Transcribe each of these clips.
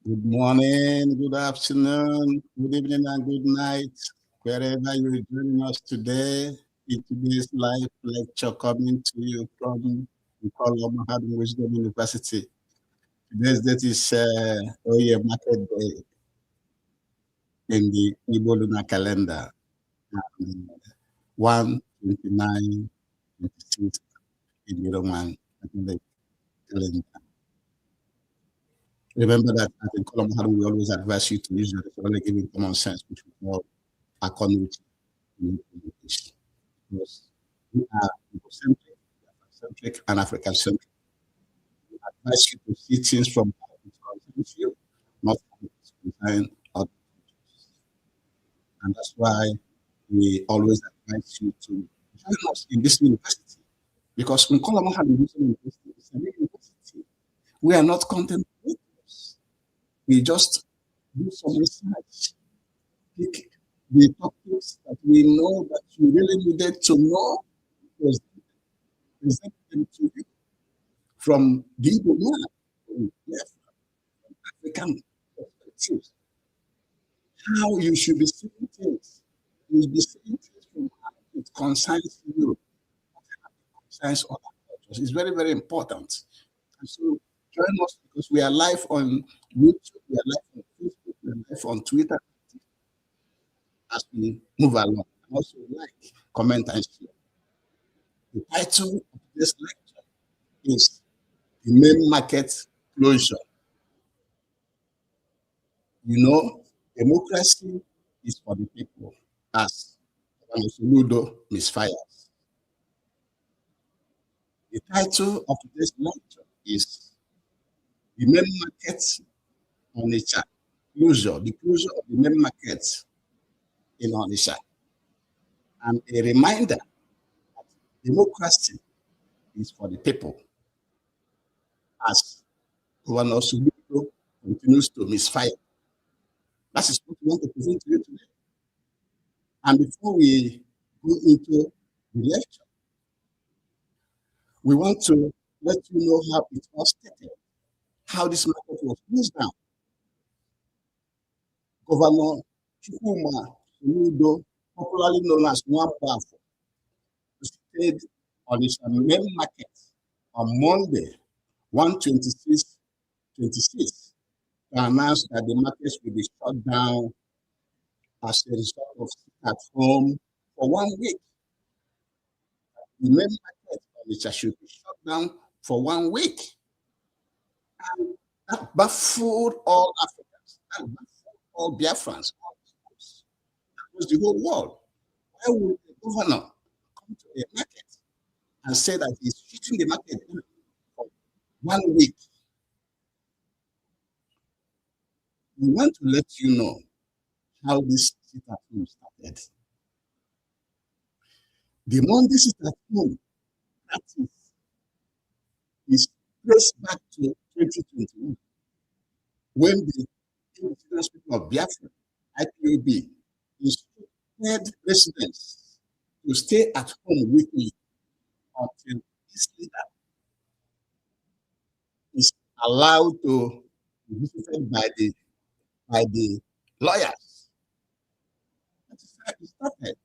Good morning, good afternoon, good evening, and good night, wherever you're joining us today in today's live lecture coming to you from Mahadum Wisdom University. Today's date is Oye Market Day in the Igbo lunar calendar, and 1/29/26 in the Roman Catholic calendar. Remember that at the Column we always advise you to use your only giving common sense, which we call economics in English. Because we are Eurocentric, Africentric, and African centric. We advise you to see things from how it concerns you, not how it concerns other countries. And that's why we always advise you to join us in this university. Because Nkola University is a university. We are not content creators. We just do some research, pick the topics that we know that you really needed to know, present them to you from the Igbo man, from African perspectives. How you should be seeing things. You should be seeing things from how it concerns you, how it concerns other cultures. It's very, very important. And so join us because we are live on YouTube, we are live on Facebook, we are live on Twitter as we move along. And also like, comment, and share. The title of this lecture is The Main Market Closure. You know, democracy is for the people, as Governor Soludo misfires. The title of today's lecture is The Main Market Onitsha Closure, the closure of the main market in Onitsha. And a reminder that democracy is for the people, as Governor Soludo continues to misfire. That is what we want to present to you today. And before we go into the lecture, we want to let you know how it was started, how this market was closed down. Governor Soludo, popularly known as Nwambafo, stayed on his main market on Monday, 1/26/26, to announce that the markets will be shut down as a result of at home for 1 week. The main market which should be shut down for 1 week. And that baffled all Africans, that baffled all Biafrans, all peoples, across the whole world. Why would the governor come to a market and say that he's shutting the market down for 1 week? We want to let you know how this sit at home started. The Monday sit at home practice is traced back to 2021 when the indigenous people of Biafra, IPOB, instructed residents to stay at home weekly until this leader is allowed to be visited by the lawyers. That is how it started.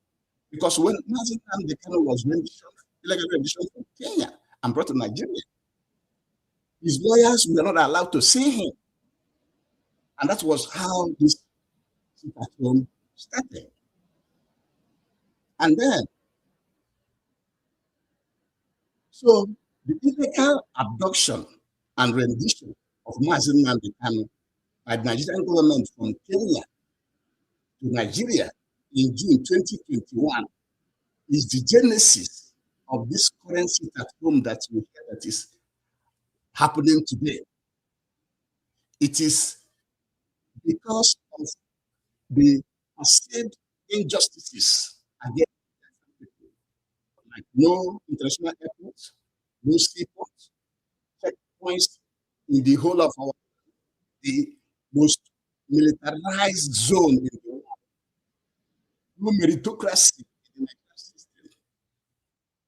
Because when Mazi Nnamdi Kanu was illegal rendition from Kenya and brought to Nigeria, his lawyers were not allowed to see him. And that was how this sit at home started. And then, so the illegal abduction and rendition of Mazi Nnamdi Kanu by the Nigerian government from Kenya to Nigeria in June 2021 is the genesis of this current sit at home that we hear that is happening today. It is because of the perceived injustices against people, like no international airports, no seaports, checkpoints in the whole of the most militarized zone in the world, no meritocracy in the Nigerian system,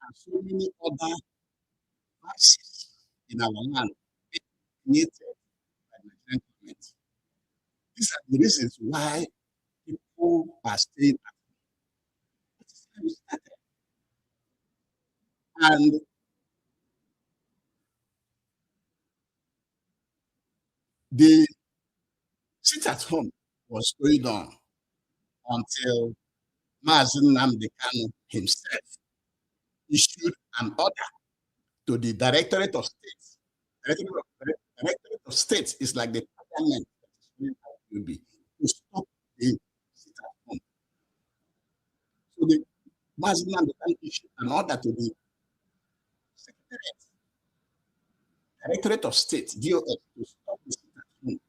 and so many other vices in our land created by the Nigerian government. These are the reasons why people are staying at home. That is how we started. And the sit at home was going on until Mazen Nnamdi Kanu himself issued an order to the Directorate of State. Directorate of State is like the parliament will be to stop the sit at home. So the Mazen Nnamdi Kanu issued an order to the Secretariat, Directorate of State, DOS, to stop the sit at home.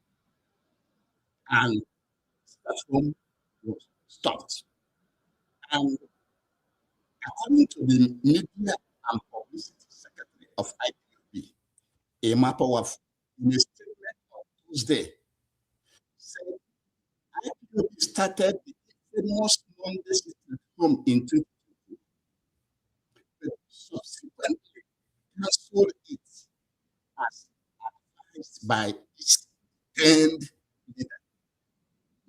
And sit at home was stopped. And according to the Media and Publicity Secretary of IPOB, Emapawaf, in a statement on Tuesday, said IPOB started the famous Monday sit at home in 2020, but subsequently cancelled it as advised by its esteemed leader,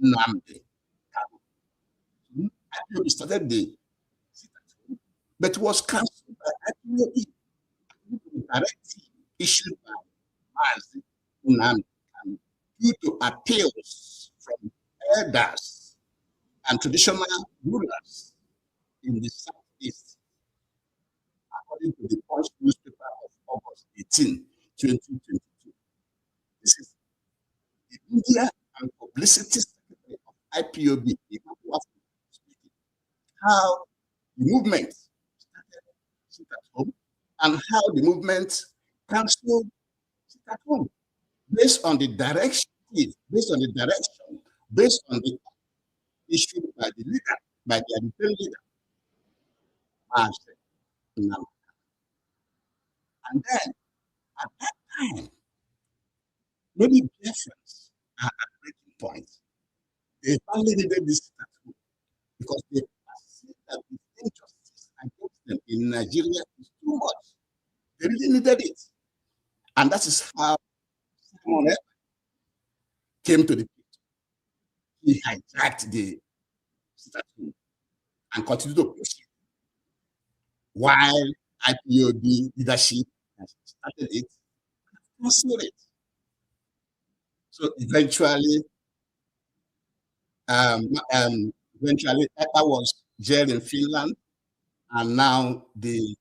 Nnamdi Kanu. IPOB started the sit at home, but was cancelled by IPOB directive issued by Mazi Nnamdi Kanu due to appeals from elders and traditional rulers in the Southeast, according to the Punch newspaper of August 18, 2022. This is the Media and Publicity Secretary of IPOB, speaking, how the movement started sit at home and how the movement cancelled sit at home based on the direction, based on the issued by the leader, by the editorial leader, Master Nnamdi. And then at that time, many Biafrans are at breaking point. They finally needed this sit at home because they perceive that the injustice against them in Nigeria is too much. They really needed it. And that is how Simon came to the picture. He hijacked the sit at home and continued to push it while IPOB leadership has started it, canceled it. So eventually, um, EPA was jailed in Finland, and now the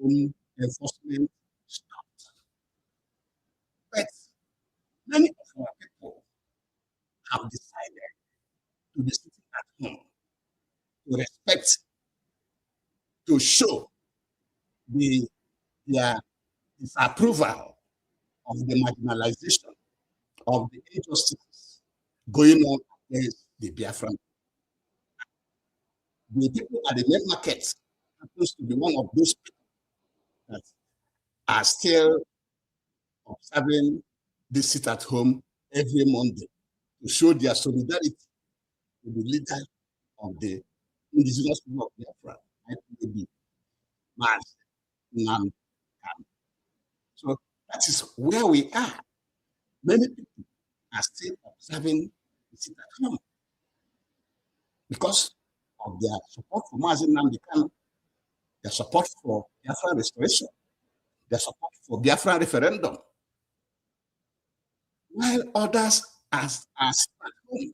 home enforcement stopped. But many of our people have decided to be sitting at home to respect, to show their disapproval of the marginalization of the injustices going on against the Biafran. The people at the main market happens to be one of those people that are still observing this sit at home every Monday to show their solidarity with the leader of the indigenous people of Biafra, IPOB, Mazi Nnamdi Kanu. So that is where we are. Many people are still observing the sit at home because of their support for Mazi Nnamdi Kanu, their support for Biafra restoration, their support for Biafra referendum, while others are at home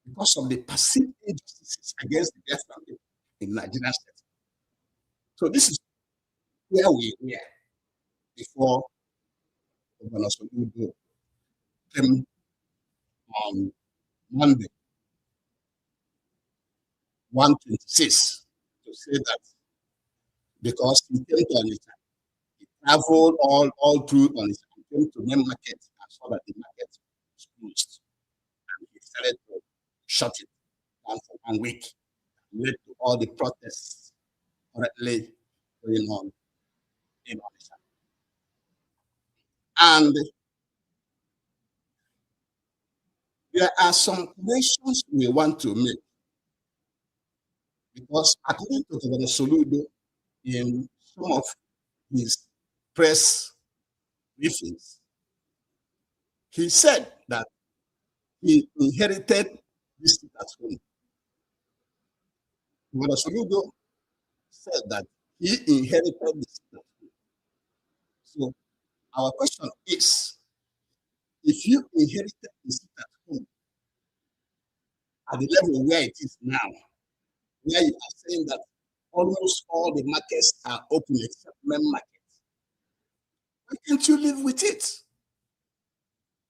because of the perceived injustices against the Biafran people in Nigerian state. So this is where we were before Governor Soludo came on Monday, 126, to say that because he came to Onitsha, he traveled all through Onitsha, he came to main market and saw that the market was closed. And he decided to shut it down for 1 week, led to all the protests currently going on in Onitsha. And there are some corrections we want to make because according to Governor Soludo, in some of his press briefings, he said that he inherited this seat at home. Governor Soludo said that he inherited the seat at home. So our question is, if you inherited the seat at home at the level where it is now, where you are saying that almost all the markets are open except men markets, why can't you live with it?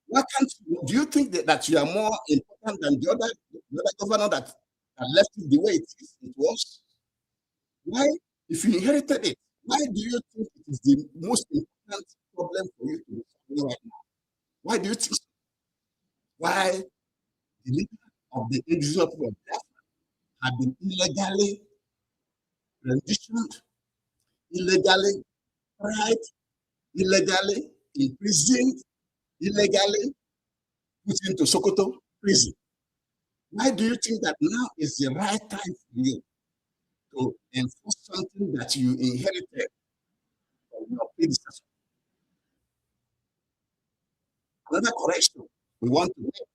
Why can't you? Do you think that you are more important than the other governor that left it the way it was? Why, if you inherited it, why do you think it is the most important problem for you to be solving right now? Why do you think so? Why the leader of the individual people of Biafra have been illegally renditioned, illegally tried, illegally imprisoned, illegally put into Sokoto prison? Why do you think that now is the right time for you to enforce something that you inherited from your predecessor? Another correction we want to make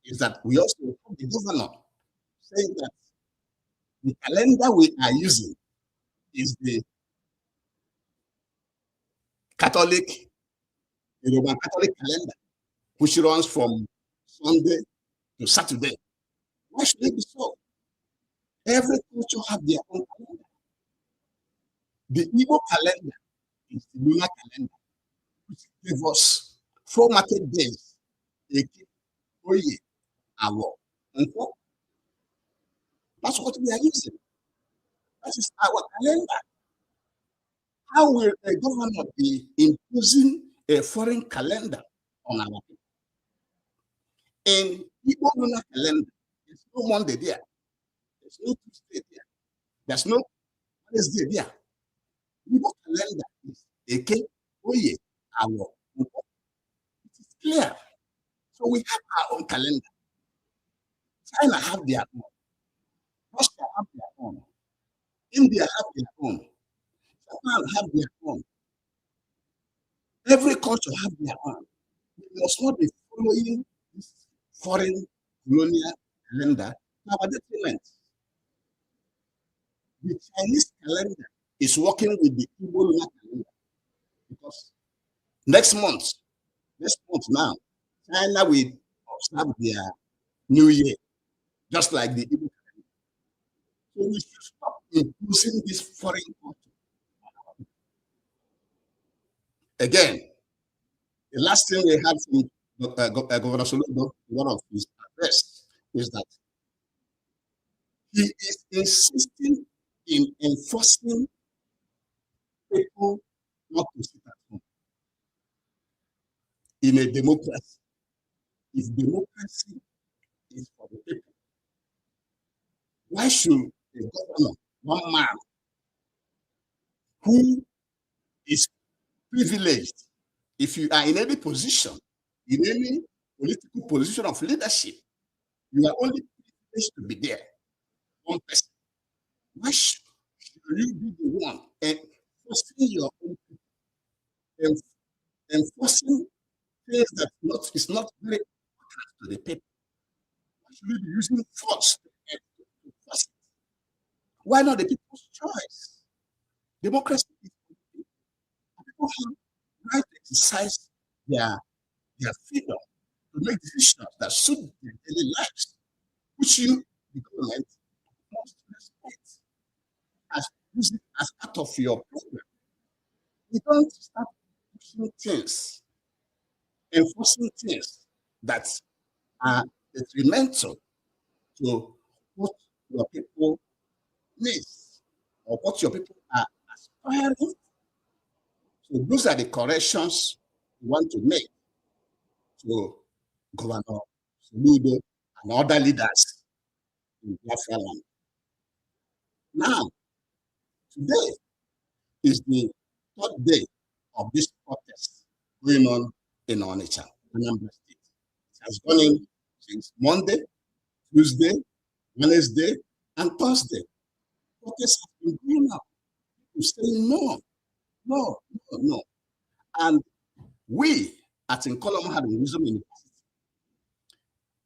is that we also have the governor saying that the calendar we are using is the Roman Catholic calendar, which runs from Sunday to Saturday. Why should it be so? Every culture have their own calendar. The Igbo calendar is the lunar calendar, which gives us 4 market days, Eke, Oye, Awo, Nko. That's what we are using. That is our calendar. How will a governor be imposing a foreign calendar on our people? In Igbo lunar calendar, there's no Monday there. There's no Tuesday there. There's no Wednesday there. Igbo calendar is Eke, Oye, Awo, Nko. It is clear. So we have our own calendar. China have their own. Russia have their own. India have their own. Japan have their own. Every culture have their own. We must not be following this foreign colonial calendar to our detriment. The Chinese calendar is working with the Igbo lunar calendar because next month now, China will observe their New Year, just like the Igbo calendar. So we should stop imposing this foreign culture. Again, the last thing we had from Governor Soludo, one of his address, is that he is insisting in enforcing people not to sit at home. In a democracy, if democracy is for the people, why should a governor, one man, who is privileged, if you are in any position, in any political position of leadership, you are only privileged to be there, one person. Why should you be the one enforcing your own people, enforcing things that is not very important to the people? Why should we be using force to enforce it? Why not the people's choice? Democracy is for the people. People have right to exercise their freedom to make decisions that suit their daily lives, which you, the government, must respect as part of your program. You don't start pushing things, enforcing things that are detrimental to what your people need or what your people are aspiring. So those are the corrections we want to make to Governor Soludo and other leaders in Biafra land. Now, today is the 3rd day of this protest going on in Onitsha, Anambra State. It has gone in since Monday, Tuesday, Wednesday, and Thursday. Protests have been going on. People saying no, no, no, no. And we at Nkoloma University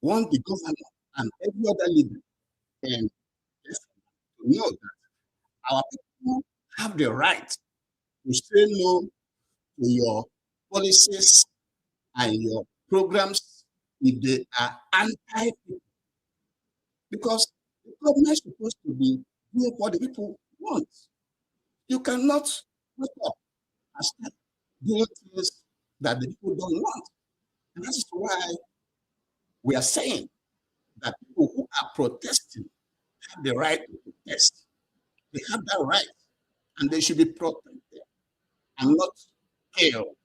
want the governor and every other leader and to know that our people have the right to say no to your policies and your programs if they are anti-people. Because the government is supposed to be doing what the people want. You cannot wake up and start doing things that the people don't want. And that's why we are saying that people who are protesting have the right to protest. They have that right, and they should be protected and not killed.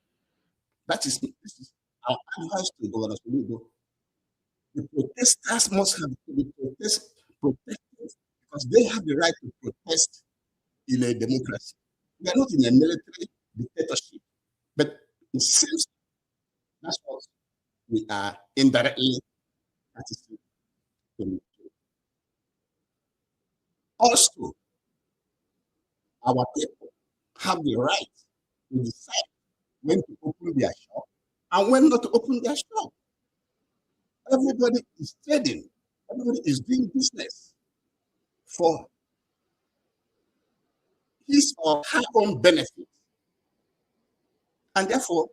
This is our advice to Governor Soludo. The protesters must have to be protected because they have the right to protest in a democracy. We are not in a military dictatorship, but it seems that's what we are indirectly participating. Also, our people have the right to decide when to open their shop and when not to open their shop. Everybody is trading, everybody is doing business for his or her own benefit. And therefore,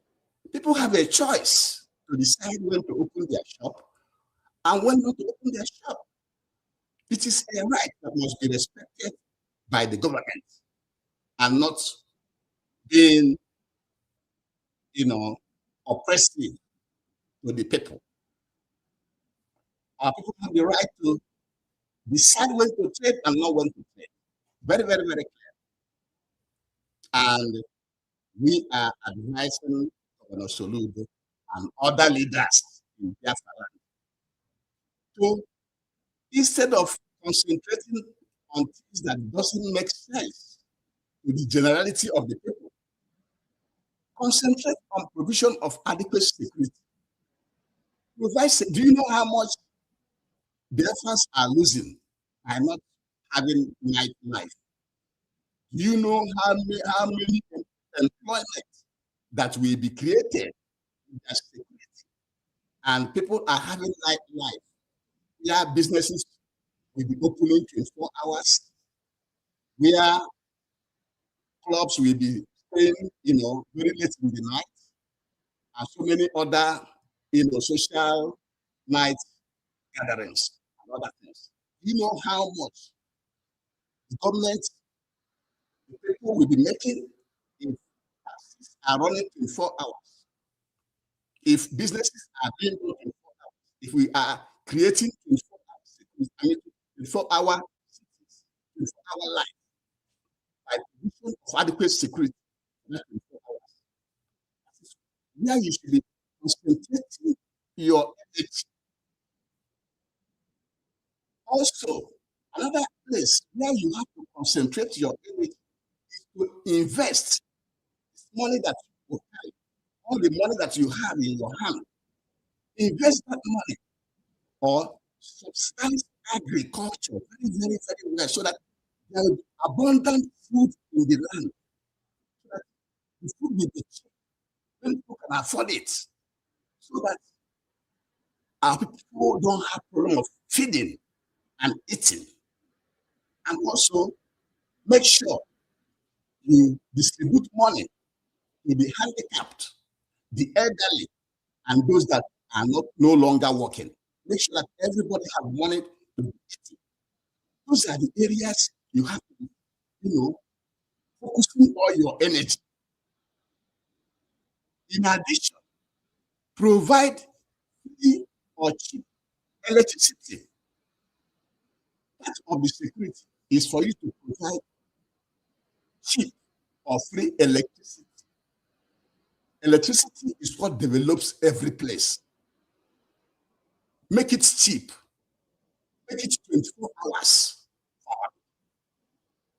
people have a choice to decide when to open their shop and when not to open their shop. It is a right that must be respected by the government and not being, oppressive to the people. Our people have the right to decide when to trade and not when to trade. Very, very, very clear. And we are advising Governor Soludo and other leaders in Biafra land to, instead of concentrating on things that doesn't make sense to the generality of the people, concentrate on provision of adequate security. Do you know how much Biafrans are losing by not having nightlife? Do you know how many employment that will be created in that security? And people are having nightlife. Where businesses will be opening 24 hours, where clubs will be staying, very late in the night, and so many other, social night gatherings and other things. Do you know how much the government, the people will be making if taxis are running 24 hours, if businesses are doing 24 hours, if we are creating 24 hours, 24-hour cities, 24-hour life, by provision of adequate security, 24 hours. Where you should be concentrating your energy. Also, another place where you have to concentrate your energy is to invest money that you have, all the money that you have in your hand. Invest that money or subsidize agriculture very, very, very well so that there will be abundant food in the land. So that the food will be cheap when people can afford it. So that our people don't have problem of feeding and eating. And also make sure you distribute money to the handicapped, the elderly, and those that are no longer working. Make sure that everybody have money to be eating. Those are the areas you have to be, focusing all your energy. In addition, provide free or cheap electricity. Part of the security is for you to provide cheap or free electricity. Electricity is what develops every place. Make it cheap. Make it 24 hours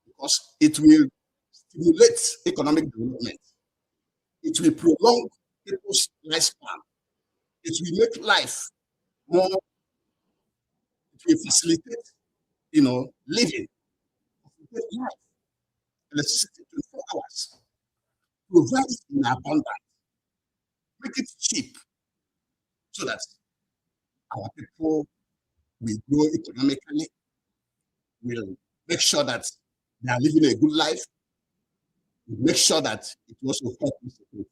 because it will stimulate economic development. It will prolong people's lifespan. It will make life more, it will facilitate, living. Facilitate life. Electricity 24 hours. Provide it in abundance. Make it cheap so that our people will grow economically, will make sure that they are living a good life, will make sure that it also helps with security.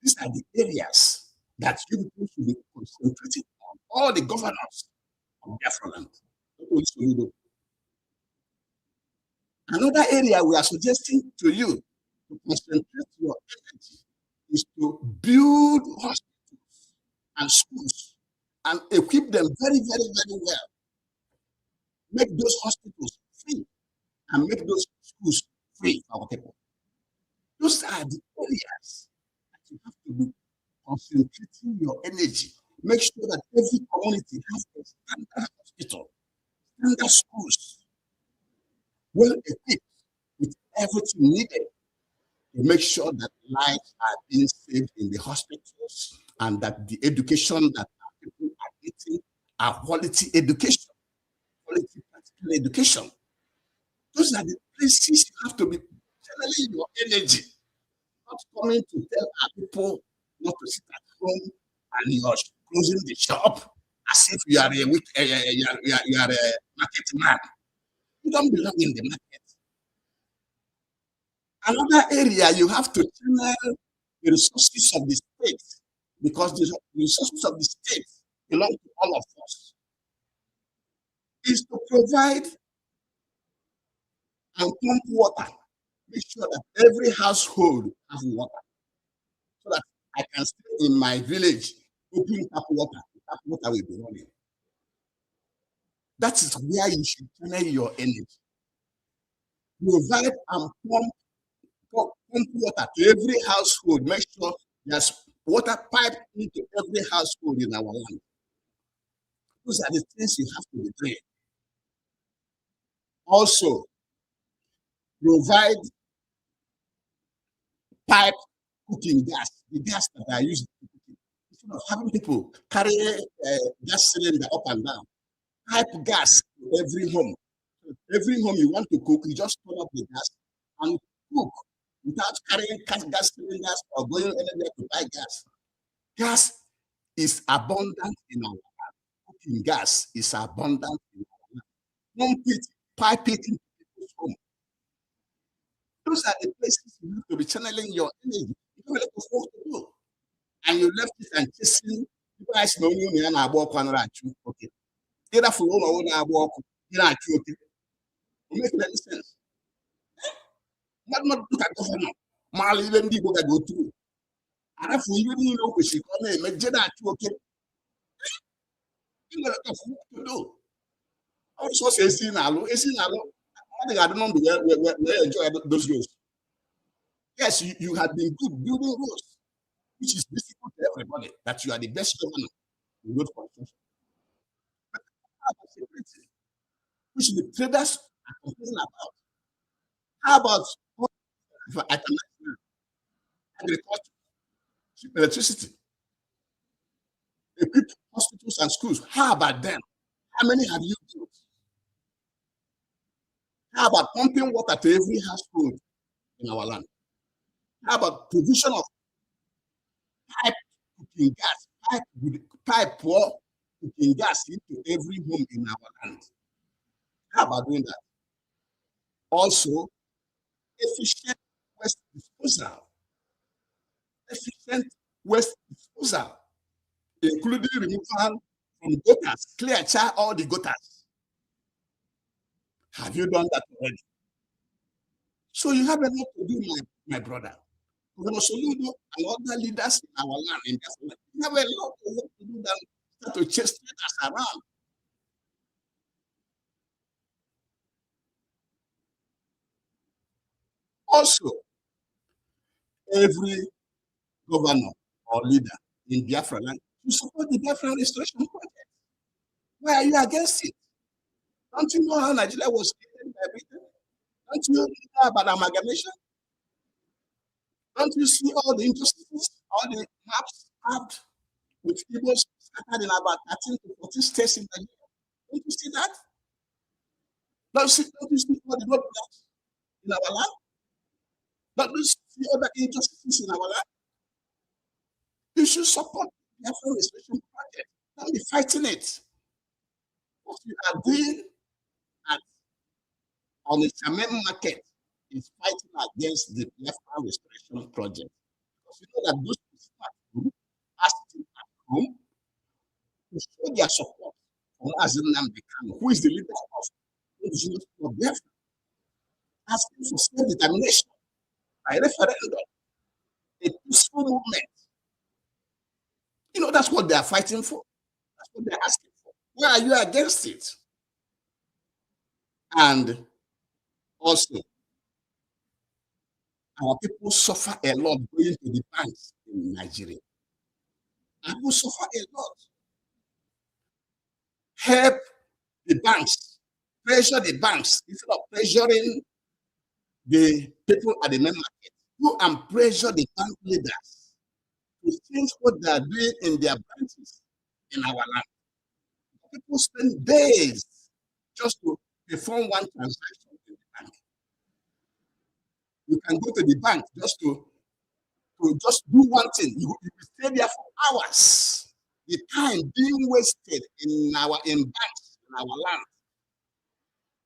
These are the areas that you people should be concentrating on, all the governors of Biafra land. Another area we are suggesting to you to concentrate your energy is to build hospitals and schools and equip them very, very, very well. Make those hospitals free and make those schools free for our people. Those are the areas that you have to be concentrating your energy. Make sure that every community has a standard hospital, standard schools, well equipped with everything needed to make sure that lives are being saved in the hospitals and that the education that people are getting are quality education, quality practical education. Those are the places you have to be channeling your energy, not coming to tell our people not to sit at home and you're closing the shop as if you are a weak, you are a market man. You don't belong in the market. Another area you have to channel the resources of the state because the resources of the state belong to all of us is to provide and pump water. Make sure that every household has water so that I can stay in my village, open tap water. Tap water will be running. That is where you should channel your energy. Provide and pump water to every household. Make sure there's water pipe into every household in our land. Those are the things you have to be doing. Also, provide pipe cooking gas, the gas that I use to cook. Instead of having people carry gas cylinder up and down, pipe gas to every home. Every home you want to cook, you just turn up the gas and cook without carrying gas cylinders or going anywhere to buy gas. Gas is abundant in our land. Cooking gas is abundant in our land. Pump it, pipe it into people's home. Those are the places you have to be channeling your energy. You have a lot of work to do. And you left it and chasing people guys know you and I walk on right. Okay. Get up for one I walk, you know, okay. It makes any sense. Not look at government. Mali even people that go through. And if we really know we should come in, make that okay. You got a lot of work to do. Also, say, see now, I think I don't know where enjoy those roads. Yes, you have been good building roads, which is difficult to everybody, that you are the best governor in road construction. But how about security, which the traders are complaining about? How about agriculture, electricity, equipped hospitals and schools? How about them? How many have you built? How about pumping water to every household in our land? How about provision of pipe cooking gas, pipe pour cooking gas into every home in our land? How about doing that? Also, efficient waste disposal, efficient waste disposal, including removal from gutters, clear char all the gutters. Have you done that already? So you have a lot to do, my brother. Governor Soludo and other leaders in our land, in their land, you have a lot of work to do than start to chase traitors around. Also, every governor or leader in Biafra land to support the Biafra restoration project. Why are you against it? Don't you know how Nigeria was created by Britain? Don't you know about amalgamation? Don't you see all the injustices, all the maps carved with Igbos scattered in about 13 to 14 states in Nigeria? Don't you see that? Don't you see all the roadblocks in our land? Don't you see other injustices in our land? You should support the Biafra restoration project. Don't be fighting it. What you are doing at on the Shaman market is fighting against the Biafra restoration project. Because you know that those people at home are sitting at home to show their support for Mazen Nnamdi Kanu, who is the leader of indigenous people of Biafra, asking for self-determination by referendum, a peaceful movement. You know, that's what they are fighting for. That's what they're asking for. Why are you against it? And also, our people suffer a lot going to the banks in Nigeria. People suffer a lot. Help the banks, pressure the banks instead of pressuring the people at the main market. Go and pressure the bank leaders to change what they are doing in their branches in our land. People spend days just to perform one transaction in the bank. You can go to the bank just to just do one thing. You will stay there for hours. The time being wasted in banks in our land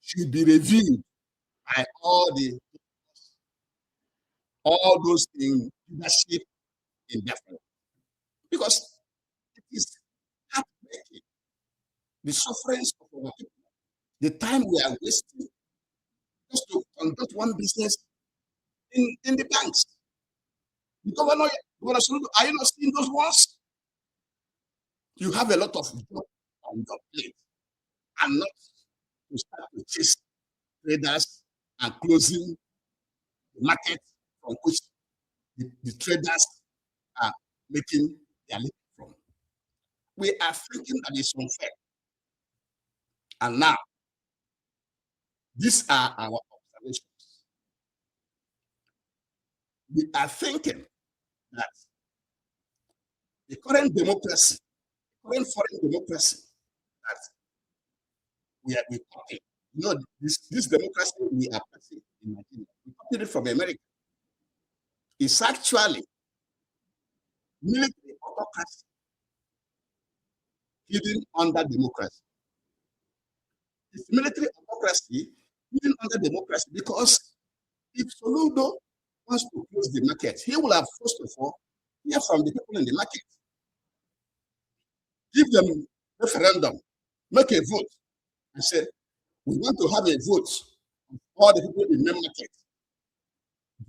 should be reviewed by all those in leadership in different, because it is heartbreaking, the sufferance of our people, the time we are wasting just to conduct one business in the banks. The Governor Soludo, are you not seeing those ones? You have a lot of job on your plate, and not to start to chase traders and closing the market from which the traders are making their living from. We are thinking that it's unfair. And now, these are our observations. We are thinking that the current democracy, current foreign democracy that we copy, you know, this democracy we are practicing in Nigeria, we copied it from America. It's actually military autocracy hidden under democracy. It's military autocracy hidden under democracy, because if Soludo wants to close the market, he will have, first of all, hear from the people in the market, give them referendum, make a vote, and say, we want to have a vote of all the people in the market.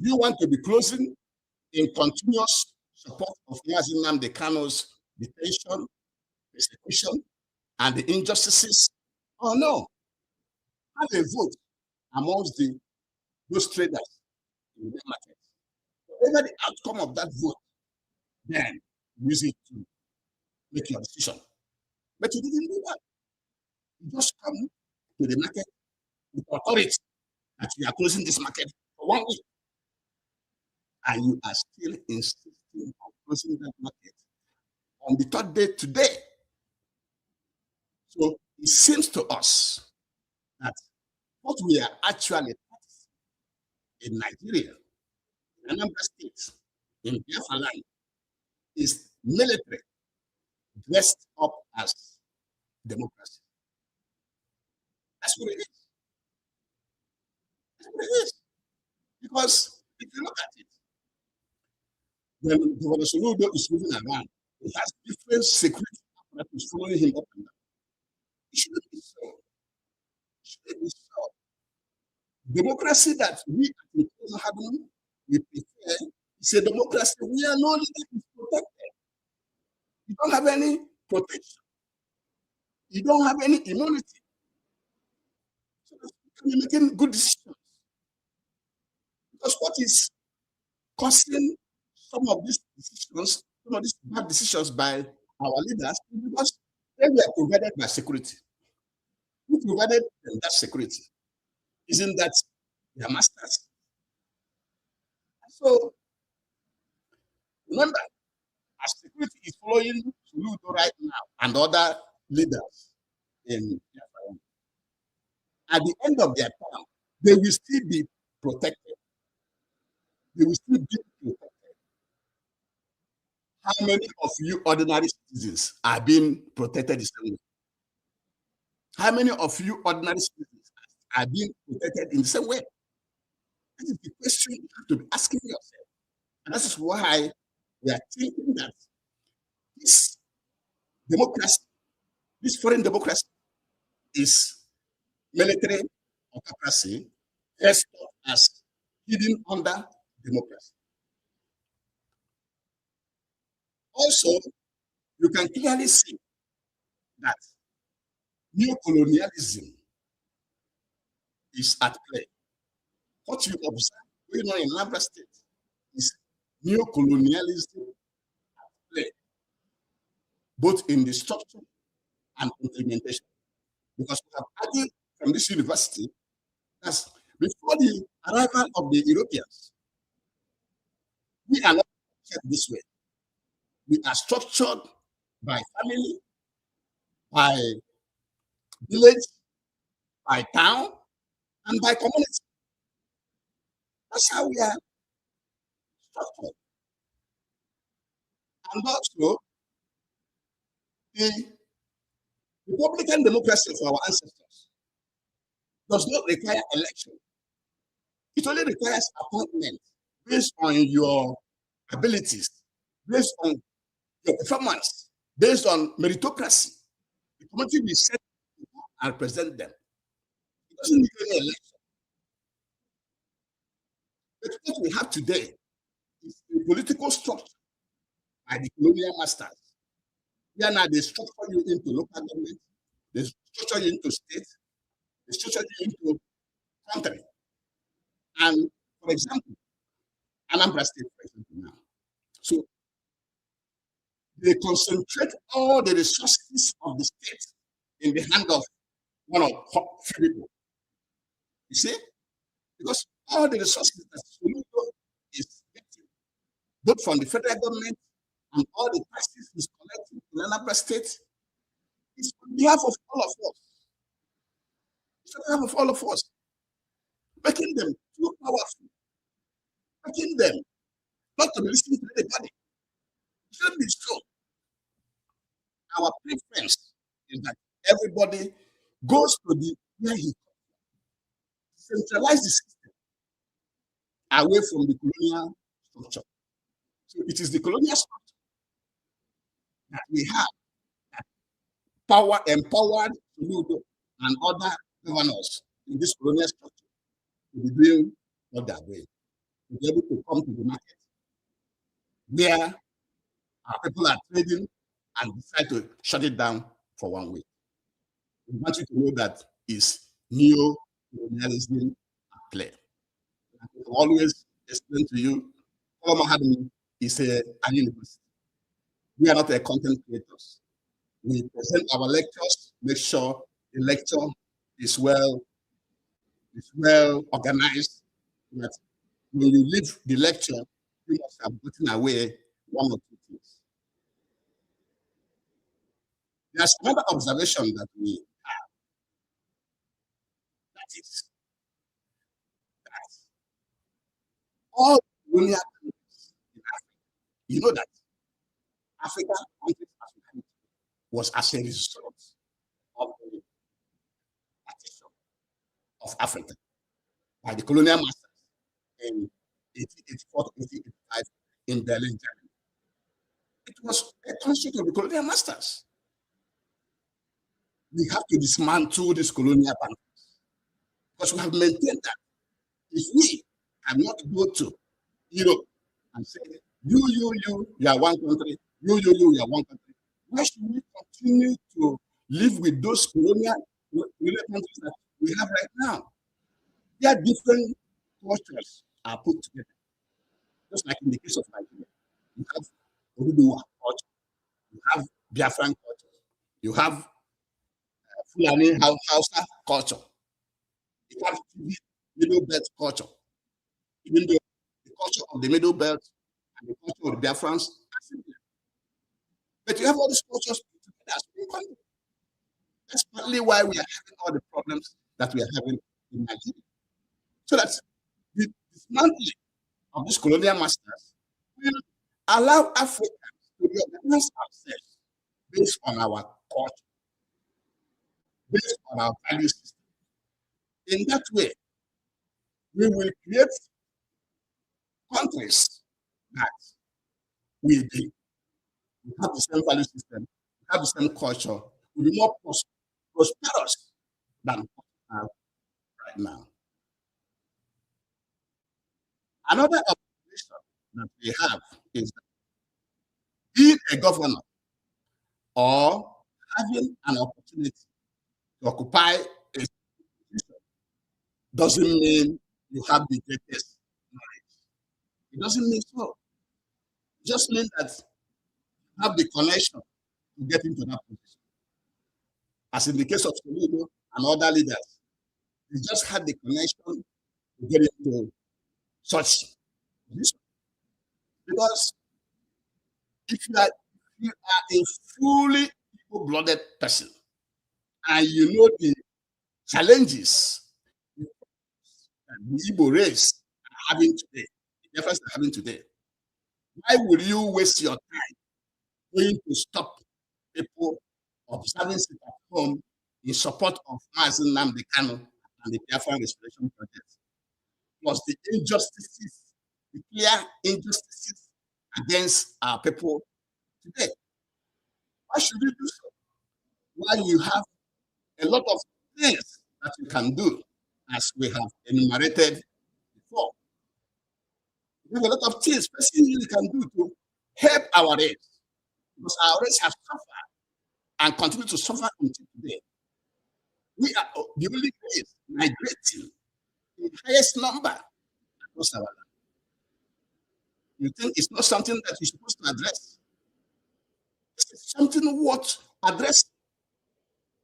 Do you want to be closing in continuous support of Mazen Nnamdi Kanu's detention, persecution, and the injustices? Or no? Have a vote amongst those traders in the market. Whatever the outcome of that vote, then use it to make your decision. But you didn't do that. You just come to the market with authority that you are closing this market for 1 week. And you are still insisting on closing that market on the third day today. So it seems to us that what we are actually in Nigeria, in Anambra State, in Biafra land, is military dressed up as democracy. That's what it is. That's what it is. Because if you look at it, when Governor Soludo is moving around, he has different security apparatus following him up and down. It shouldn't be so. It shouldn't be so. Democracy that we prefer is a democracy where no leader is protected. You don't have any protection. You don't have any immunity. So you can be making good decisions. Because what is causing some of these decisions, some of these bad decisions by our leaders, is because they were provided by security. Who provided them that security? Isn't that their masters? So remember, as security is following Soludo right now and other leaders in Biafra, at the end of their term, they will still be protected. They will still be protected. How many of you ordinary citizens are being protected the same way? How many of you ordinary citizens are being protected in the same way? That is the question you have to be asking yourself. And that is why we are thinking that this democracy, this foreign democracy, is military autocracy, dressed up as hidden under democracy. Also, you can clearly see that neocolonialism is at play. What you observe going on in Anambra State is neocolonialism at play, both in the structure and implementation. Because we have argued from this university that before the arrival of the Europeans, we are not structured this way. We are structured by family, by village, by town, and by community. That's how we are structured. And also, the Republican democracy of our ancestors does not require election. It only requires appointment based on your abilities, based on your performance, based on meritocracy. The community will set people and represent them. It doesn't need any election. But what we have today is a political structure by the colonial masters. Where now they structure you into local government, they structure you into state, they structure you into country. And for example, Anambra State, for example, now. So they concentrate all the resources of the state in the hand of one of few people. You see? Because all the resources that Soludo is getting, both from the federal government and all the taxes he's collecting in Anambra State, is on behalf of all of us. It's on behalf of all of us, making them too powerful, making them not to be listening to anybody. It shouldn't be so. Our preference is that everybody goes to the where he centralize the system away from the colonial structure. So it is the colonial structure that we have that empowered Soludo and other governors in this colonial structure to be doing what they're doing, to be able to come to the market where our people are trading and decide to shut it down for 1 week. We want you to know that is neo-colonialism at play. I always explain to you, Colombo Academy is an university. We are not a content creators. We present our lectures, make sure the lecture is well organized, so that when you leave the lecture, you must have gotten away one or two things. There's another observation that we have. That is that all colonial countries in Africa, you know that Africa was as a result of the partition of Africa by the colonial masters in 1884 to 1885 in Berlin, Germany. It was a construct of the colonial masters. We have to dismantle this colonial boundaries because we have maintained that if we cannot go to Europe and say, you are one country, you are one country, why should we continue to live with those colonial countries that we have right now? Their different cultures are put together. Just like in the case of Nigeria, you have Oduduwa culture, you have Biafran culture, you have Fulani Hausa culture, you have Middle Belt culture, even though the culture of the Middle Belt and the culture of the Biafrans are similar. But you have all these cultures put together as one country. That's partly why we are having all the problems that we are having in Nigeria. So that the dismantling of these colonial masters will allow Africans to reorganize ourselves based on our culture, based on our value system. In that way, we will create countries that will be, we have the same value system, we have the same culture, will be more prosperous than what we have right now. Another observation that we have is that being a governor or having an opportunity to occupy a position doesn't mean you have the greatest knowledge. It doesn't mean so. It just means that you have the connection to get into that position. As in the case of Soludo and other leaders, they just had the connection to get into such position. Because if you are a fully blooded person and you know the challenges that the Igbo race are having today, the efforts are having today, why would you waste your time going to stop people observing it at home in support of Mazi Nnamdi Kanu and the Biafran Restoration Project, plus the injustices, the clear injustices against our people today? Why should you do so? While you have a lot of things that you can do, as we have enumerated before. We have a lot of things personally you can do to help our race, because our race has suffered and continue to suffer until today. We are the only race migrating in the highest number across our land. You think it's not something that you're supposed to address? This is something worth addressing.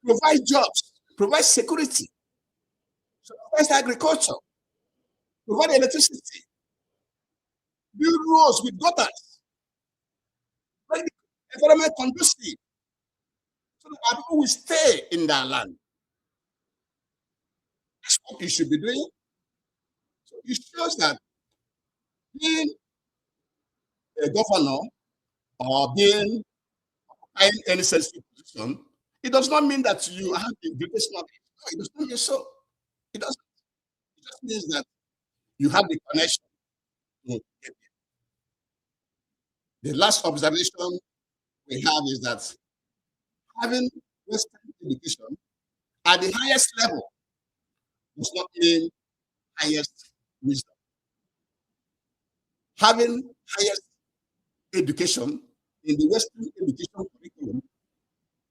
Provide jobs, provide security, provide agriculture, provide electricity, build roads with gutters, make the environment conducive so that our people will stay in their land. That's what you should be doing. So it shows that being a governor or being in any sensitive position, it does not mean that you have the greatest knowledge. No, it does not mean so. It doesn't. It just means that you have the connection to get there. The last observation we have is that having Western education at the highest level does not mean highest wisdom. Having highest education in the Western education curriculum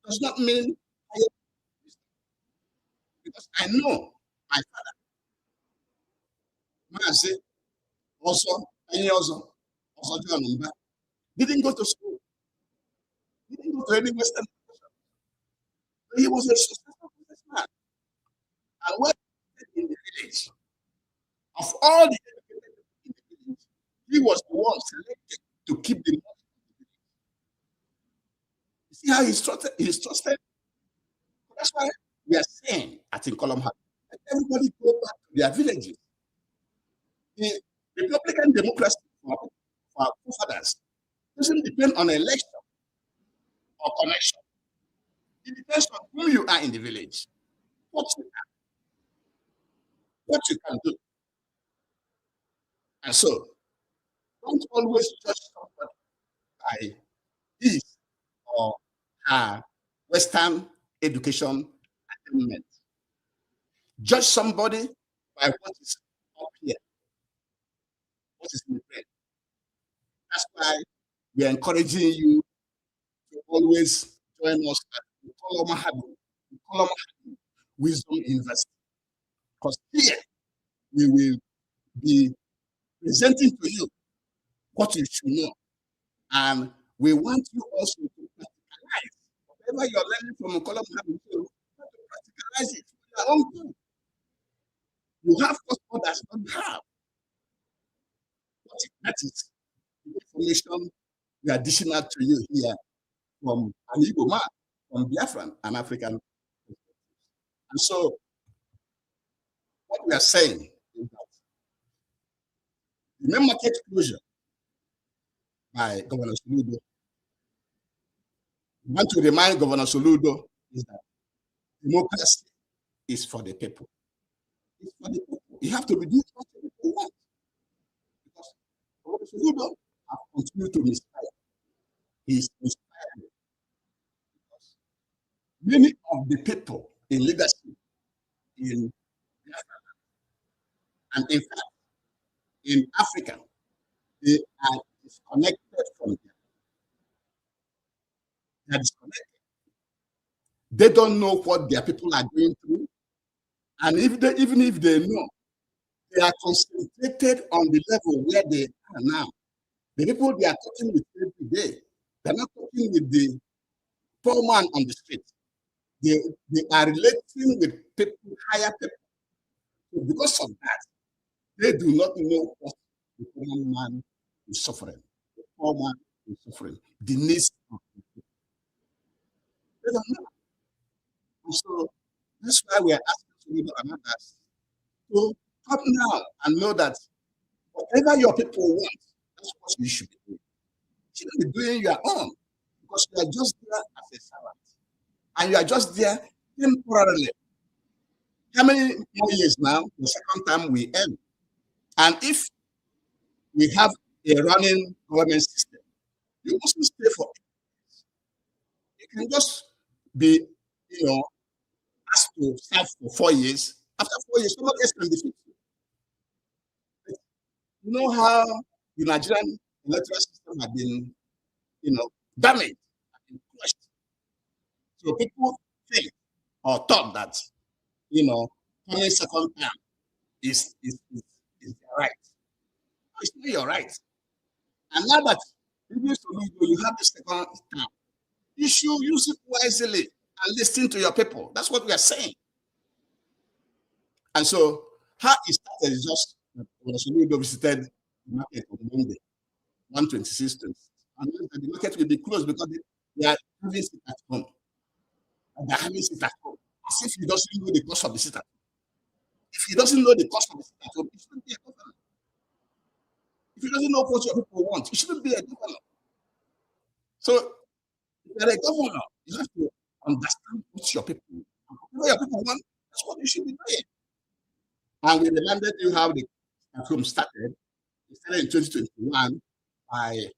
does not mean highest wisdom. Because I know my father, Mazi, also John Mba, didn't go to school. He didn't go to any Western education. But he was a successful businessman. And when in the village, of all the educated in the village, he was the one selected to keep the money. You see how he's trusted? He's trusted. That's why we are saying at Incolum House, let everybody go back to their villages. The Republican democracy for our forefathers doesn't depend on election or connection. It depends on who you are in the village, what you can do. And so, don't always judge somebody by his or her Western education attainment. Judge somebody by what is up here, what is in the brain. That's why we are encouraging you to always join us at Ukoloma Wisdom University. Because here we will be presenting to you what you should know. And we want you also to practicalize whatever you're learning from Ukoloma to practicalize it for your own good. You have what others don't have. That is the information we are dishing out to you here from an Igbo man, from Biafran, an African. And so, what we are saying is that the main market closure by Governor Soludo I want to remind Governor Soludo is that democracy is for the people. It's for the people. You have to be doing what the people want. Because Governor Soludo has continued to misfire. He's misfiring because many of the people in leadership in and in fact in Africa, they are disconnected from them. They are disconnected. They don't know what their people are going through. And even if they know, they are concentrated on the level where they are now. The people they are talking with every day, they're not talking with the poor man on the street. They are relating with people, higher people. So because of that, they do not know what the common man is suffering. The poor man is suffering. The needs of the people. They don't know. And so that's why we are asking Soludo and others to come now and know that whatever your people want, that's what you should be doing. You shouldn't be doing your own because you are just there as a servant. And you are just there temporarily. How many more years now? The second time we end. And if we have a running government system, you mustn't stay for it. You can just be, asked to serve for 4 years. After 4 years, somebody else can defeat you. You know how the Nigerian electoral system has been, damaged, has been crushed. So people think or thought that, coming second term is their right. No, it's not your right. And now that you have the second term, you should use it wisely and listen to your people. That's what we are saying. And so, how it started is just when Soludo visited the market on Monday, 126, and the market will be closed because they are having it at home. And they're having it at home. As if he doesn't know the cost of the sit at home. If he doesn't know the cost of the sit at home, it shouldn't be a governor. If he doesn't know what your people want, it shouldn't be a governor. So, if you're a governor, you have to understand what your people want. What your people want, that's what you should be doing. And we reminded you how the at home started. It started in 2021 by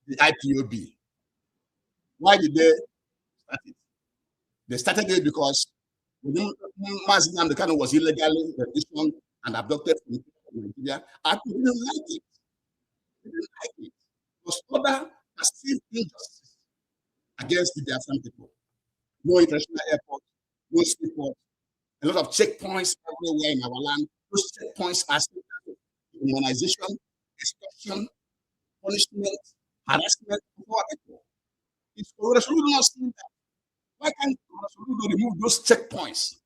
the IPOB. Why did they start it? They started it because Mazi Kano was illegally renditioned and abducted from Nigeria. I didn't like it. They didn't like it. It was other perceived injustice against the Biafran people. No international airport, no seaport, a lot of checkpoints everywhere in our land. Those checkpoints are demonization, extortion, punishment, harassment of our people. It's Governor Soludo not seeing that. Why can't Governor Soludo remove those checkpoints?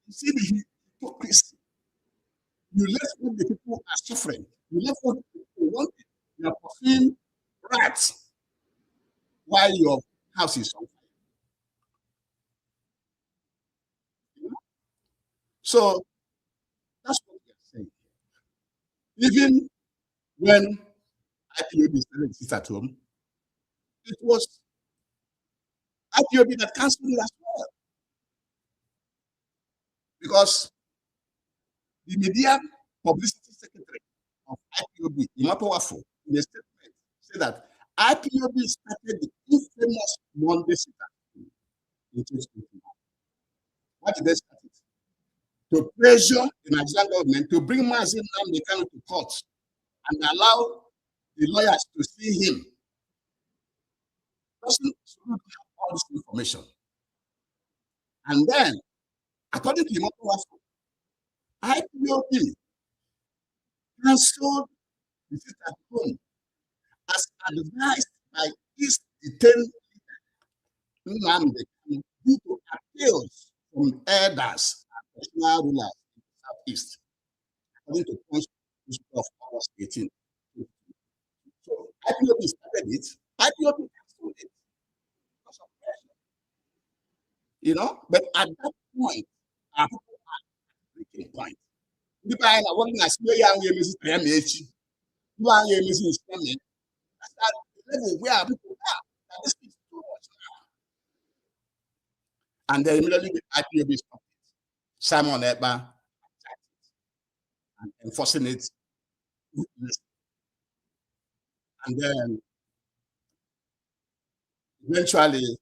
You see the hypocrisy. You left what the people are suffering. You left what the people wanted. You are pursuing rats while your house is on fire. So that's what we are saying. Even when IPOB started sit at home, it was IPOB that cancelled it as well. Because the media publicity secretary of IPOB, Imapo Wafo, in a statement, said that IPOB started the infamous Monday sit-at-home in 2021. Why did they start it? To pressure the Nigerian government to bring Mazi Kano to court and allow the lawyers to see him. Doesn't have all this information. And then, according to Imapo Wafo, IPOB cancelled the sit-at-home as advised by his detained Nnamdi due to appeals from elders and national rulers in the Southeast, according to Punch of August 18. So IPOB started it, IPOB cancelled it because of pressure. But at that point, our people are at a breaking point. People are working as no young Mrs. Premachi, no young Mrs. That's the level where people are. And then immediately the IPOB stopped it. Simon Ekpa and enforcing it. And then eventually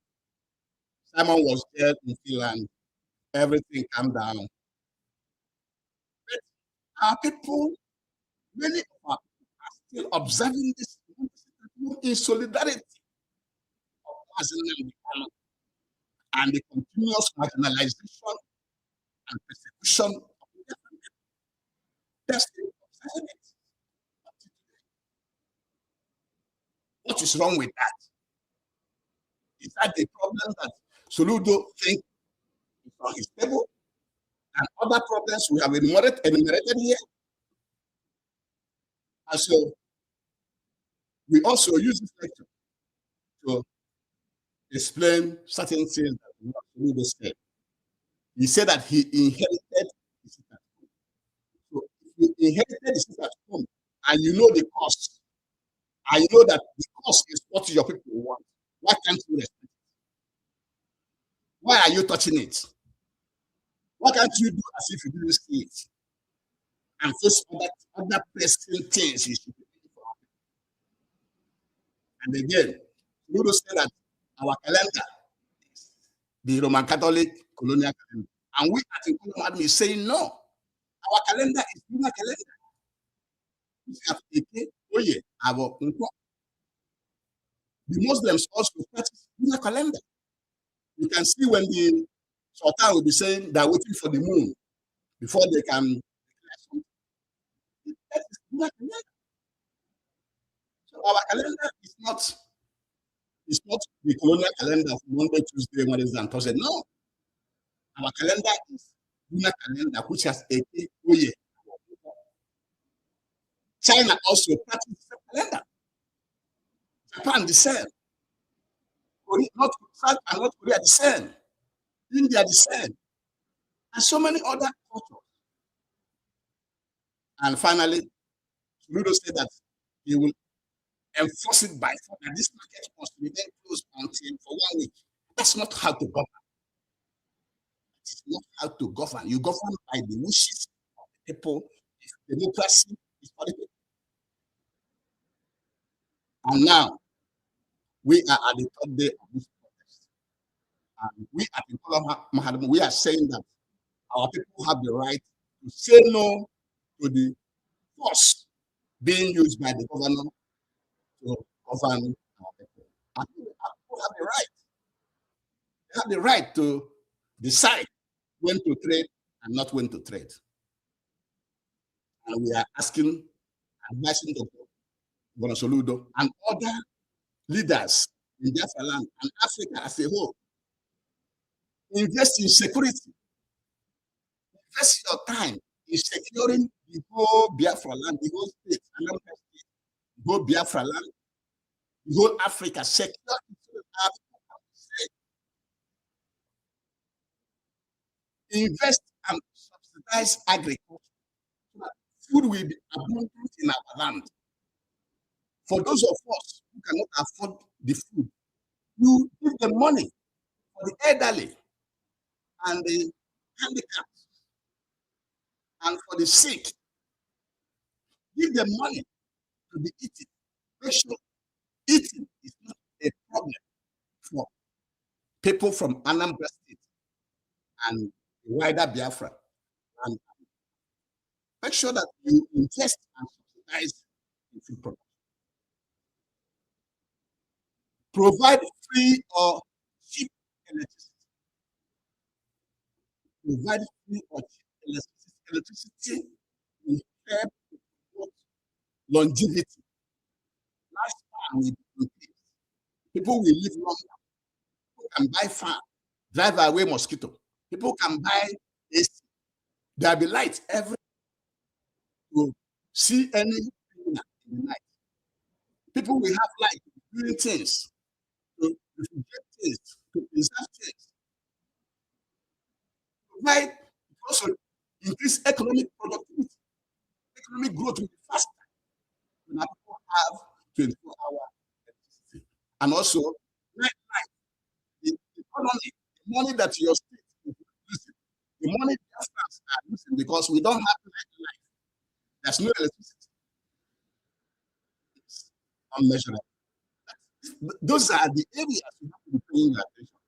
Simon was there in Finland. Everything calmed down. But our people, many of our people are still observing this in solidarity and the continuous marginalization and persecution of the government. They're still observing it. What is wrong with that? Is that the problem that Soludo thinks is on his table? And other problems we have enumerated here? And so we also use this lecture to explain certain things that Soludo said. He said that he inherited his seat at home. So if you inherited his seat at home and you know the cost, and you know that the cost is what your people want, why can't you respect it? Why are you touching it? Why can't you do as if you didn't see it and face other pressing things you should be doing for? And again, Soludo said that our calendar is the Roman Catholic colonial calendar. And we at Nkolom is saying no. Our calendar is lunar calendar. The Muslims also practice lunar calendar. You can see when the Sultan will be saying they're waiting for the moon before they can declare something. That is lunar calendar. So our calendar is not the colonial calendar of Monday, Tuesday, Wednesday, and Thursday. No. Our calendar is lunar calendar, which has a Oye. China also practices the calendar. Japan the same. South and North Korea the same. India the same. And so many other cultures. And finally, Soludo said that he will enforce it by force, that this market must remain closed until for 1 week. That's not how to govern. It's not how to govern. You govern by the wishes of the people. Democracy is for the people. And now, we are at the third day of this protest. And we at Nkolom, we are saying that our people have the right to say no to the force being used by the governor to govern our people. And our people have the right. They have the right to decide when to trade and not when to trade. And we are asking, advising Governor Soludo and other leaders in Biafra land and Africa as a whole, invest in security. Invest your time in securing the whole Biafra land, the whole state, the whole Biafra land, the whole Africa. Secure invest and subsidize agriculture so that food will be abundant in our land. For those of us who cannot afford the food, you give them money for the elderly and the handicapped and for the sick. Give them money to be eaten. Make sure eating is not a problem for people from Anambra State and wider Biafra. And make sure that you invest and subsidize in food production. Provide free or cheap electricity. Provide free or cheap electricity will help promote longevity. Lifespan will be increased. People will live longer. People can buy fan, drive away mosquito. People can buy AC. There'll be light every to see any in the night. People will have light doing things, to get things, to preserve things. Provide also increase economic productivity. Economic growth will be faster when people have 24-hour electricity. And also, the economy, the money that your state is losing, the money Biafrans are losing because we don't have life. There's no electricity. It's unmeasurable. Those are the areas we have to be paying attention.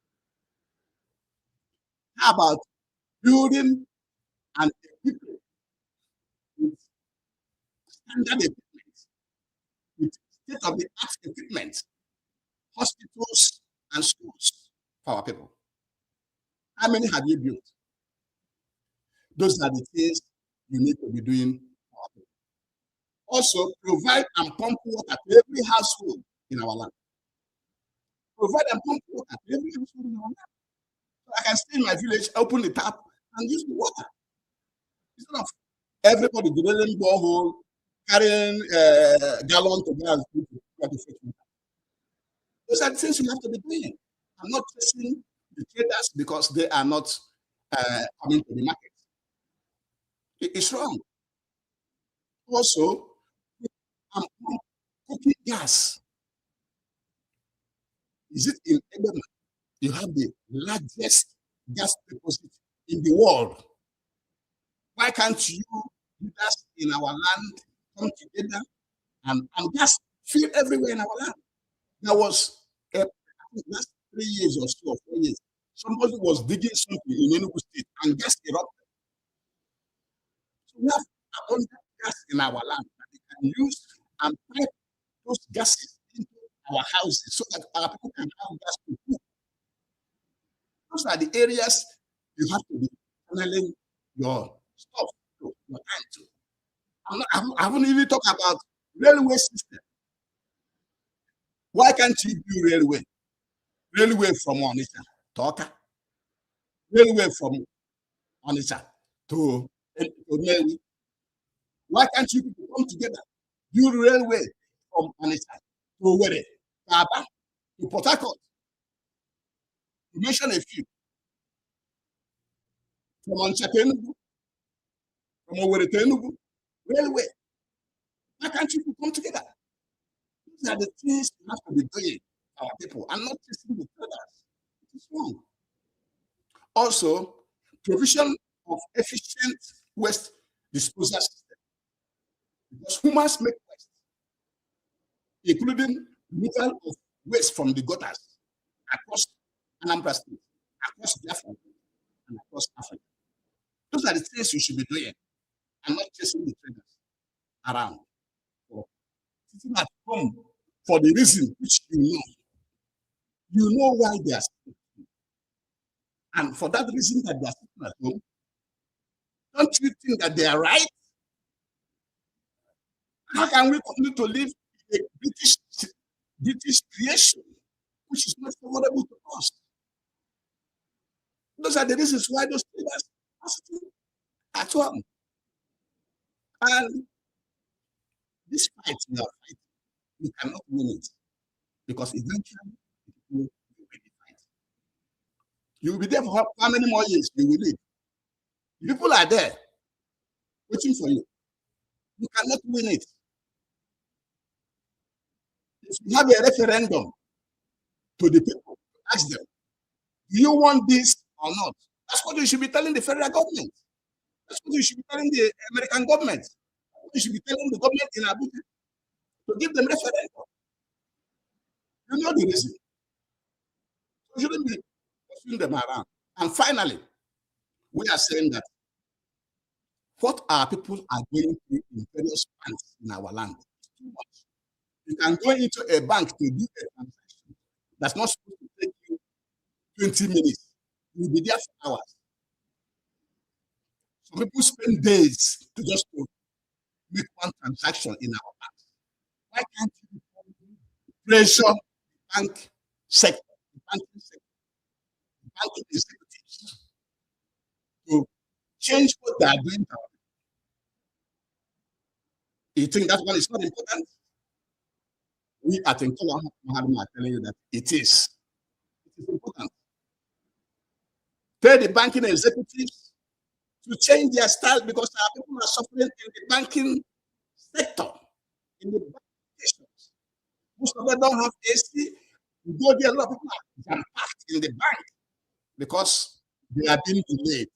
How about building and equipping with standard equipment, with state-of-the-art equipment, hospitals and schools for our people? How many have you built? Those are the things you need to be doing for our people. Also, provide and pump water to every household in our land. Provide and pump water to every household in our land. So I can stay in my village, open the tap, and use the water. Instead of everybody drilling borehole, carrying gallon to gallon to fetch water. Those are the things you have to be doing. I'm not chasing the traders because they are not coming to the market. It's wrong. Also, cooking gas. Is it in Edema? You have the largest gas deposit in the world. Why can't you leaders in our land come together and gas fill everywhere in our land? There was last 3 years or so, 4 years, somebody was digging something in Enugu State and gas erupted. So we have abundant gas in our land that we can use and pipe those gases into our houses so that our people can have gas to cook. Those are the areas you have to be channeling your stuff to, your time to. I haven't even talked about railway system. Why can't you do railway? Railway from Onitsha to Oka. Railway from Onitsha to Newi. Why can't you people come together? Do railway from Onitsha to Owerri, to Aba, to Port Harcourt. To mention a few. From Onitsha to Enugu, from Owerri to Enugu, railway. Why can't you people come together? These are the things you have to be doing for our people and not chasing the traders. It is wrong. Also, provision of efficient waste disposal system. Because humans make waste, including removal of waste from the gutters across Anambra State, across Biafra, and across Africa. Those are the things you should be doing and not chasing the traders around. Or sitting at home for the reason which you know why they are sitting. And for that reason that they are sitting at home, don't you think that they are right? How can we continue to live in a British creation, which is not favorable to us? Those are the reasons why those traders are sitting at home. And this fight we are fighting, we cannot win it because eventually you will win the fight. You will be there for how many more years you will live? People are there waiting for you. You cannot win it. If you have a referendum to the people, ask them, do you want this or not? That's what you should be telling the federal government. That's what you should be telling the American government. You should be telling the government in Abuja to give them referendum. You know the reason. You shouldn't be pursuing them around. And finally, we are saying that what our people are going through in various banks in our land is too much. You can go into a bank to do a transaction that's not supposed to take you 20 minutes. You'll be there for hours. Some people spend days to just make one transaction in our banks. Why can't you pressure the bank sector, the banking sector, the banking executives to change what they are doing? You think that one is not important? We at Nkola Mahadum are telling you that it is. It is important. Tell the banking executives to change their style because our people are suffering in the banking sector, in the banking stations. Most of them don't have AC. You go there, a lot of people are jam-packed in the bank because they are being delayed,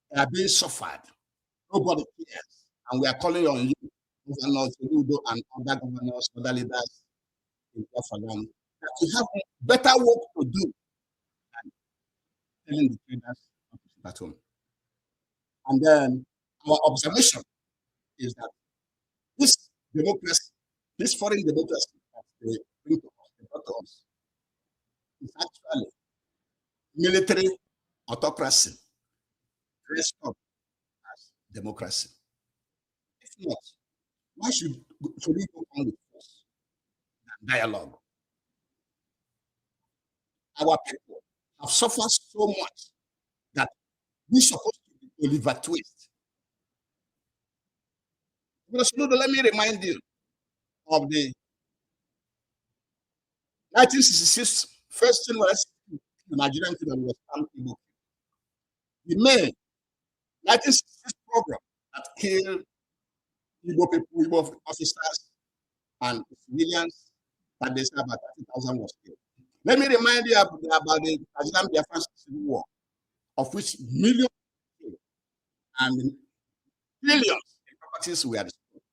they are being suffered. Nobody cares. And we are calling on you, Governor Soludo and other governors, other leaders in Biafra, that you have better work to do than telling the traders not to sit at home. And then our observation is that this democracy, this foreign democracy that they bring to us, they brought to us, is actually military autocracy dressed up as democracy. If not, why should we go on with force and dialogue? Our people have suffered so much that we're supposed to be Oliver Twist. Soludo, let me remind you of the 1966 first general Nigerian freedom was Igbo. The May 1966 program that killed Igbo people, Igbo officers, and civilians, that they said about 30,000 was killed. Let me remind you about the Nigerian Biafran Civil War, of which millions and billions in properties were destroyed.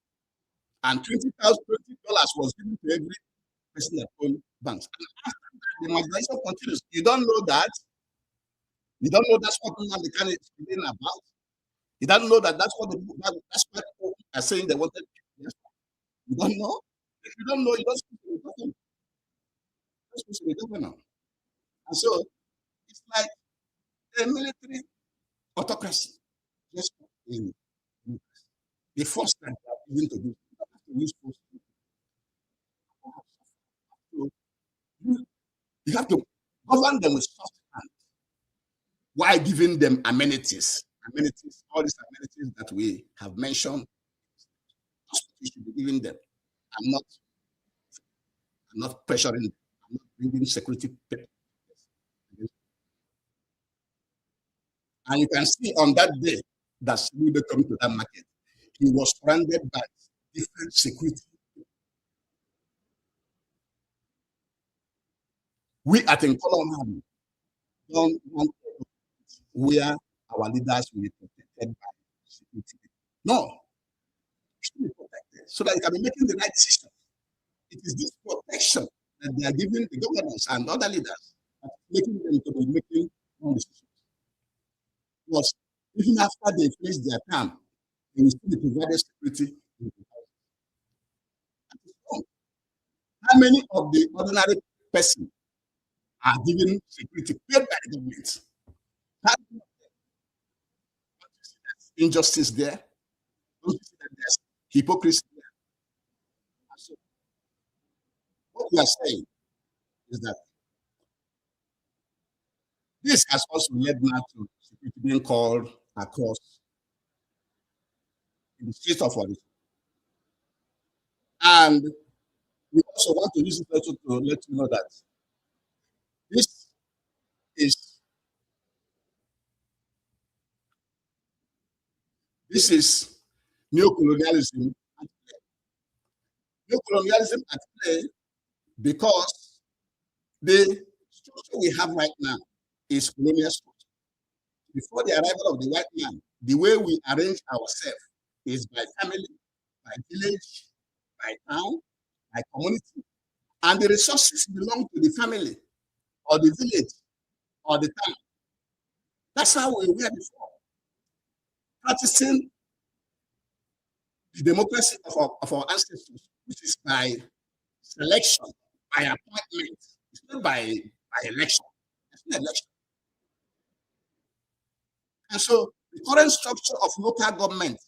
And $20 was given to every person that owned banks. And after that, the marginalization continues. You don't know that. You don't know that's what the can explain about. You don't know that that's what people are saying they wanted. You don't know. If you don't know, you don't speak to the government. You're supposed to be governor. And so it's like a military autocracy. Just in the first time they are even to do, you don't have to use force. You have to govern them with soft hand while giving them amenities. Amenities, all these amenities that we have mentioned, you should be giving them. I'm not pressuring them. I'm not bringing security people. And you can see on that day that Soludo came to that market, he was surrounded by different security. We at Nkolomani don't want where our leaders will be protected by security. No, should be protected so that you can be making the right decision. It is this protection that they are giving the governors and other leaders, making them to be making wrong decisions. Because even after they finish their term, they will still be provided security. How many of the ordinary persons are given security paid by the government? Injustice there. Don't you see that there's hypocrisy there? So what we are saying is that this has also led now to security being called across in the streets of Odisha. And we also want to use it also to let you know that this is neocolonialism at play. Neocolonialism at play because the structure we have right now is colonial structure. Before the arrival of the white man, the way we arrange ourselves is by family, by village, by town, by community. And the resources belong to the family or the village or the town. That's how we were before. Practicing the democracy of our ancestors, which is by selection, by appointment. It's not by election. It's not election. And so the current structure of local government,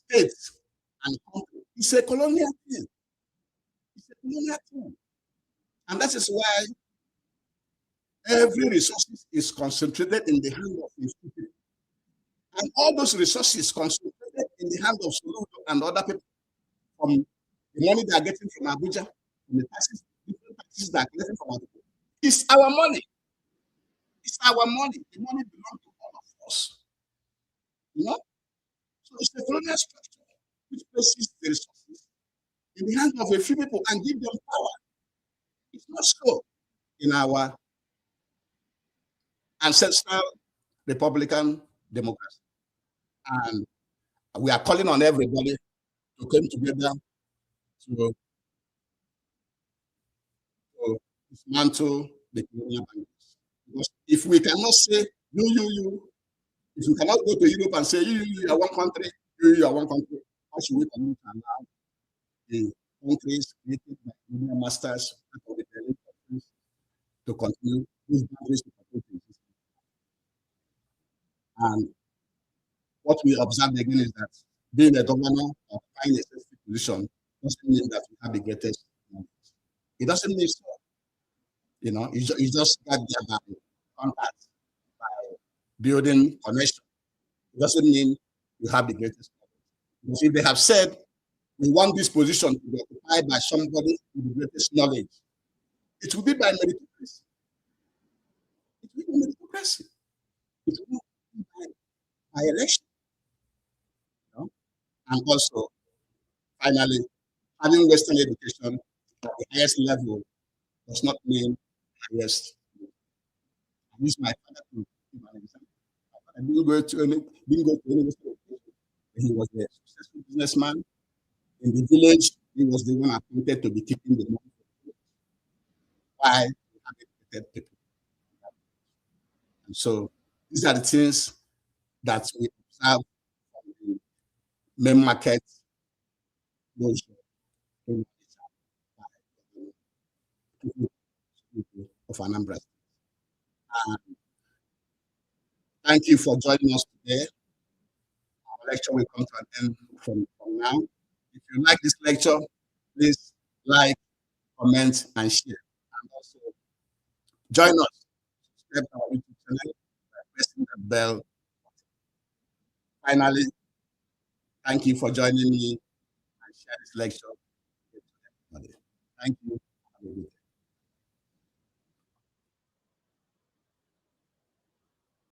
states, and country is a colonial thing. It's a colonial thing. And that is why every resource is concentrated in the hand of the people. And all those resources concentrated in the hand of Soludo and other people, from the money they are getting from Abuja, from the taxes, different taxes they are getting from Abuja. It's our money. It's our money. The money belongs to all of us. You know? So it's a colonial structure which places the resources in the hands of a few people and give them power. It's not so in our ancestral Republican democracy. And we are calling on everybody to come together to dismantle the colonial boundaries. Because if we cannot say you, if we cannot go to Europe and say you are one country, you are one country, how should we continue to allow the countries created by colonial masters to continue these boundaries to continue? And what we observe again is that being a governor or finding a sensitive position doesn't mean that we have the greatest knowledge. It doesn't mean so. You just got there by contact, by building connection. It doesn't mean you have the greatest knowledge. Because if they have said we want this position to be occupied by somebody with the greatest knowledge, it will be by meritocracy. It will be by meritocracy. It will be by election. And also, finally, having Western education at the highest level does not mean highest. I use my father to give an example. I didn't go to any Western education. He was a successful businessman. In the village, he was the one appointed to be keeping the money. Why we have educated people? And so these are the things that we observe from the main market of Anambra. Thank you for joining us today. Our lecture will come to an end from now. If you like this lecture, please like, comment, and share. And also join us, subscribe to our YouTube channel by pressing the bell. Finally, thank you for joining me and share this lecture with everybody. Thank you.